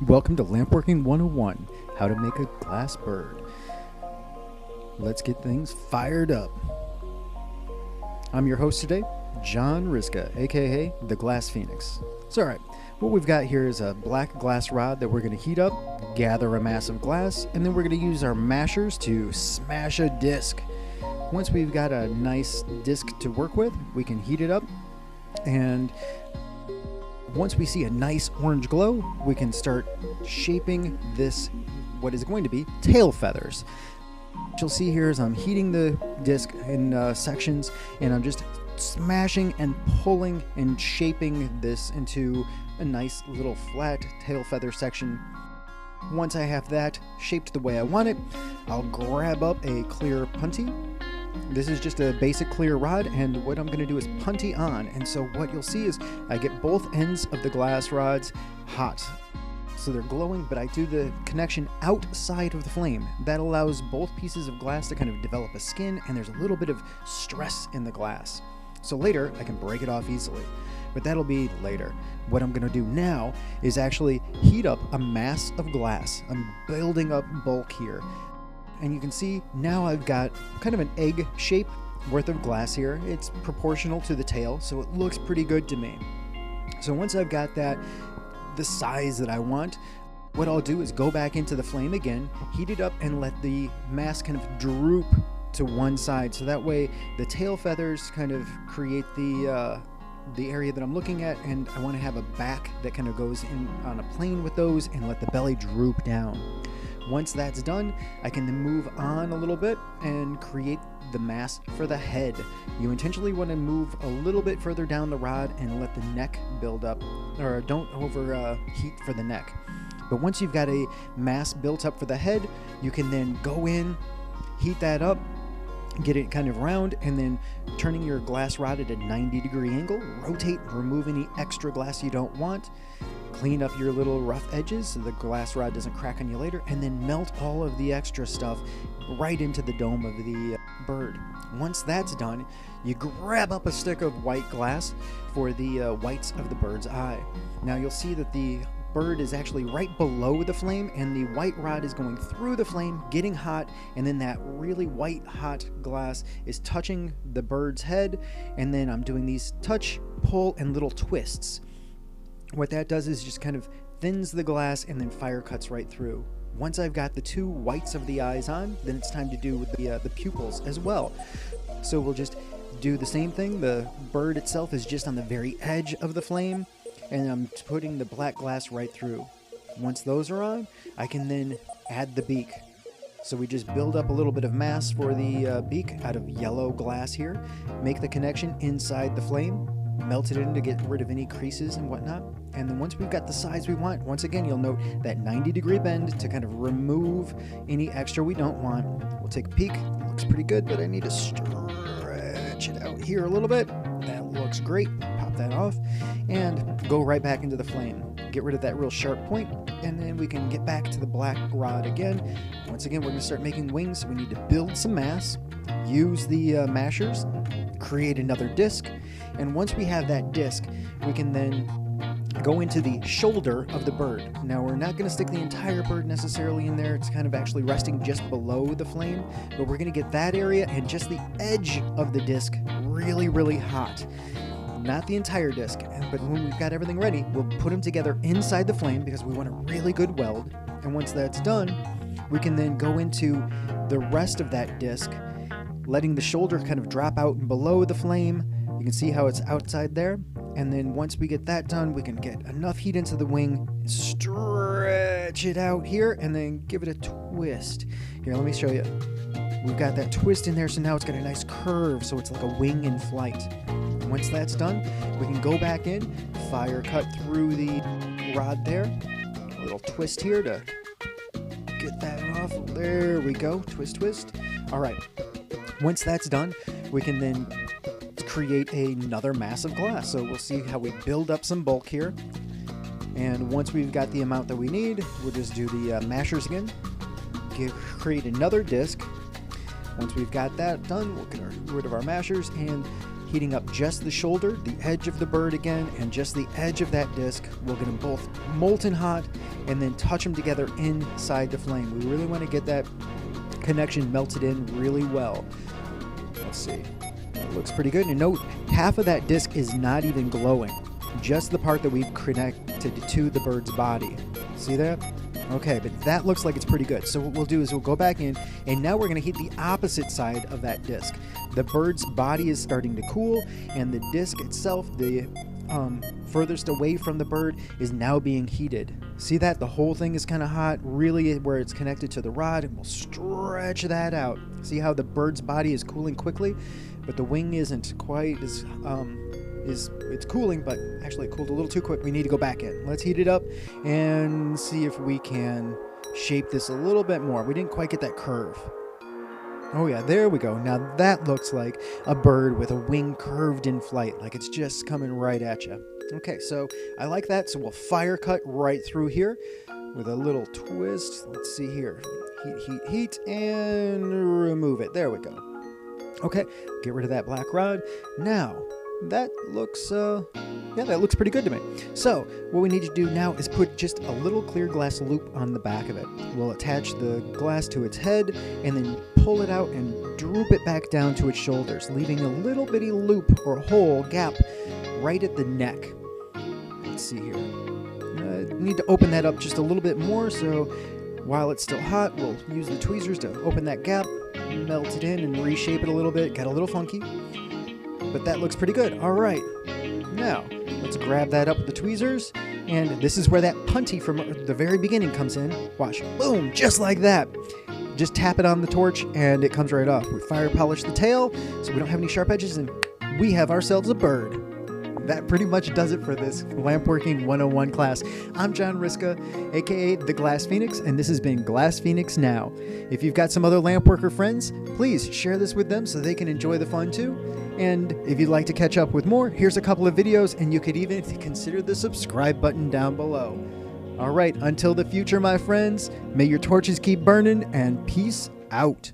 Welcome to Lampworking 101, how to make a glass bird. Let's get things fired up. I'm your host today, John Riska, aka the Glass Phoenix. It's alright, what we've got here is a black glass rod that we're going to heat up, gather a mass of glass, and then we're going to use our mashers to smash a disc. Once we've got a nice disc to work with, we can heat it up, and once we see a nice orange glow, we can start shaping this, what is going to be tail feathers. What you'll see here is I'm heating the disc in sections, and I'm just smashing and pulling and shaping this into a nice little flat tail feather section. Once I have that shaped the way I want it, I'll grab up a clear punty. This is just a basic clear rod, and what I'm going to do is punty on. And so what you'll see is I get both ends of the glass rods hot. So they're glowing, but I do the connection outside of the flame. That allows both pieces of glass to kind of develop a skin, and there's a little bit of stress in the glass. So later, I can break it off easily. But that'll be later. What I'm going to do now is actually heat up a mass of glass. I'm building up bulk here. And you can see now I've got kind of an egg shape worth of glass here. It's proportional to the tail, so it looks pretty good to me. So once I've got that, the size that I want, what I'll do is go back into the flame again, heat it up, and let the mass kind of droop to one side. So that way the tail feathers kind of create the area that I'm looking at, and I want to have a back that kind of goes in on a plane with those and let the belly droop down. Once that's done, I can then move on a little bit and create the mass for the head. You intentionally want to move a little bit further down the rod and let the neck build up, or don't overheat for the neck. But once you've got a mass built up for the head, you can then go in, heat that up, get it kind of round, and then turning your glass rod at a 90-degree angle, rotate, remove any extra glass you don't want, clean up your little rough edges so the glass rod doesn't crack on you later, and then melt all of the extra stuff right into the dome of the bird. Once that's done, you grab up a stick of white glass for the whites of the bird's eye. Now you'll see that the bird is actually right below the flame, and the white rod is going through the flame, getting hot, and then that really white hot glass is touching the bird's head, and then I'm doing these touch, pull, and little twists. What that does is just kind of thins the glass, and then fire cuts right through. Once I've got the two whites of the eyes on, then it's time to do the pupils as well. So we'll just do the same thing. The bird itself is just on the very edge of the flame, and I'm putting the black glass right through. Once those are on, I can then add the beak. So we just build up a little bit of mass for the beak out of yellow glass here, make the connection inside the flame, melt it in to get rid of any creases and whatnot. And then once we've got the size we want, once again, you'll note that 90-degree bend to kind of remove any extra we don't want. We'll take a peek. It looks pretty good, but I need to stretch it out here a little bit. That looks great. Pop that off and go right back into the flame. Get rid of that real sharp point, and then we can get back to the black rod again. Once again, we're going to start making wings, so we need to build some mass, use the mashers, create another disc, and once we have that disc, we can then go into the shoulder of the bird. Now, we're not going to stick the entire bird necessarily in there. It's kind of actually resting just below the flame, but we're going to get that area and just the edge of the disc really, really hot. Not the entire disc, but when we've got everything ready, we'll put them together inside the flame because we want a really good weld. And once that's done, we can then go into the rest of that disc, letting the shoulder kind of drop out and below the flame. You can see how it's outside there. And then once we get that done, we can get enough heat into the wing, stretch it out here, and then give it a twist. Here, let me show you. We've got that twist in there, so now it's got a nice curve, so it's like a wing in flight. Once that's done, we can go back in, fire cut through the rod there. A little twist here to get that off. There we go. Twist, twist. All right. Once that's done, we can then create another mass of glass. So we'll see how we build up some bulk here. And once we've got the amount that we need, we'll just do the mashers again. Create another disc. Once we've got that done, we'll get rid of our mashers and heating up just the shoulder, the edge of the bird again, and just the edge of that disc. We'll get them both molten hot and then touch them together inside the flame. We really want to get that connection melted in really well. Let's see. That looks pretty good. And note, half of that disc is not even glowing. Just the part that we've connected to the bird's body. See that? Okay, but that looks like it's pretty good. So what we'll do is we'll go back in, and now we're going to heat the opposite side of that disc. The bird's body is starting to cool, and the disc itself, the furthest away from the bird, is now being heated. See that? The whole thing is kind of hot, really where it's connected to the rod, and we'll stretch that out. See how the bird's body is cooling quickly, but the wing isn't quite as... it's cooling, but actually it cooled a little too quick. We need to go back in. Let's heat it up and see if we can shape this a little bit more. We didn't quite get that curve. Oh yeah, there we go. Now that looks like a bird with a wing curved in flight, like it's just coming right at you. Okay, so I like that, so we'll fire cut right through here with a little twist. Let's see here. Heat, heat, heat, and remove it. There we go. Okay, get rid of that black rod. Now, that looks, yeah, that looks pretty good to me. So what we need to do now is put just a little clear glass loop on the back of it. We'll attach the glass to its head and then pull it out and droop it back down to its shoulders, leaving a little bitty loop or hole gap right at the neck. Let's see here. Need to open that up just a little bit more, so while it's still hot, we'll use the tweezers to open that gap, melt it in and reshape it a little bit. Got a little funky, but that looks pretty good. All right, now let's grab that up with the tweezers, and this is where that punty from the very beginning comes in. Watch, boom, just like that. Just tap it on the torch and it comes right off. We fire polish the tail so we don't have any sharp edges, and we have ourselves a bird. That pretty much does it for this Lampworking 101 class. I'm John Riska, aka The Glass Phoenix, and this has been Glass Phoenix Now. If you've got some other lampworker friends, please share this with them so they can enjoy the fun too. And if you'd like to catch up with more, here's a couple of videos, and you could even consider the subscribe button down below. All right, until the future, my friends, may your torches keep burning, and peace out.